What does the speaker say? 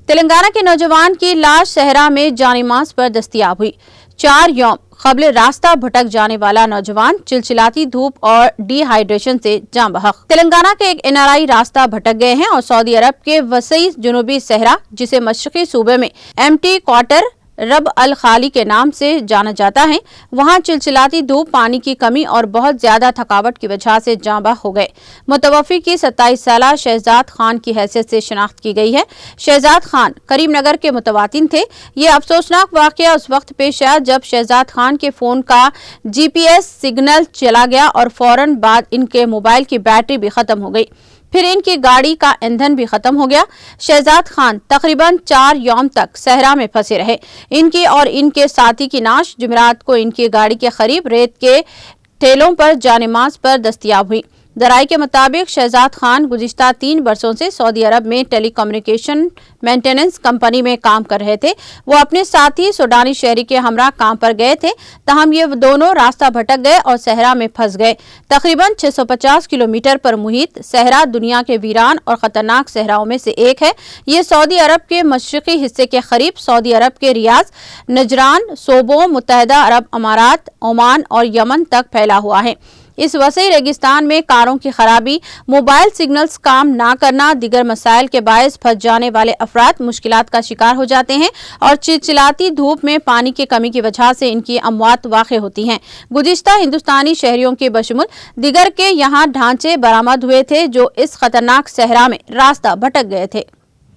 تلنگانہ کے نوجوان کی لاش صحرا میں جانی ماس پر دستیاب ہوئی۔ 4 یوم قبل راستہ بھٹک جانے والا نوجوان چلچلاتی دھوپ اور ڈی ہائیڈریشن سے جاں بحق۔ تلنگانہ کے ایک NRI راستہ بھٹک گئے ہیں اور سعودی عرب کے وسیع جنوبی صحرا، جسے مشرقی صوبے میں MT کوارٹر رب الخالی کے نام سے جانا جاتا ہے، وہاں چلچلاتی دھوپ، پانی کی کمی اور بہت زیادہ تھکاوٹ کی وجہ سے جاں بحق ہو گئے۔ متوفی کی 27 سالہ شہزاد خان کی حیثیت سے شناخت کی گئی ہے۔ شہزاد خان کریم نگر کے متوطن تھے۔ یہ افسوسناک واقعہ اس وقت پیش آیا جب شہزاد خان کے فون کا GPS سگنل چلا گیا اور فوراً بعد ان کے موبائل کی بیٹری بھی ختم ہو گئی۔ پھر ان کی گاڑی کا ایندھن بھی ختم ہو گیا۔ شہزاد خان تقریباً 4 یوم تک صحرا میں پھنسے رہے۔ ان کی اور ان کے ساتھی کی نعش جمعرات کو ان کی گاڑی کے قریب ریت کے ٹیلوں پر جانماز پر دستیاب ہوئی۔ ذرائع کے مطابق شہزاد خان گزشتہ 3 برسوں سے سعودی عرب میں ٹیلی کمیونیکیشن مینٹیننس کمپنی میں کام کر رہے تھے۔ وہ اپنے ساتھی سوڈانی شہری کے ہمراہ کام پر گئے تھے، تاہم یہ دونوں راستہ بھٹک گئے اور صحرا میں پھنس گئے۔ تقریباً 650 کلومیٹر پر محیط صحرا دنیا کے ویران اور خطرناک صحراؤں میں سے ایک ہے۔ یہ سعودی عرب کے مشرقی حصے کے قریب سعودی عرب کے ریاض، نجران صوبوں، متحدہ عرب امارات، عمان اور یمن تک پھیلا ہوا ہے۔ اس وسیع ریگستان میں کاروں کی خرابی، موبائل سگنلز کام نہ کرنا، دیگر مسائل کے باعث پھنس جانے والے افراد مشکلات کا شکار ہو جاتے ہیں اور چلچلاتی دھوپ میں پانی کی کمی کی وجہ سے ان کی اموات واقع ہوتی ہیں۔ گزشتہ ہندوستانی شہریوں کے بشمول دیگر کے یہاں ڈھانچے برآمد ہوئے تھے جو اس خطرناک صحرا میں راستہ بھٹک گئے تھے۔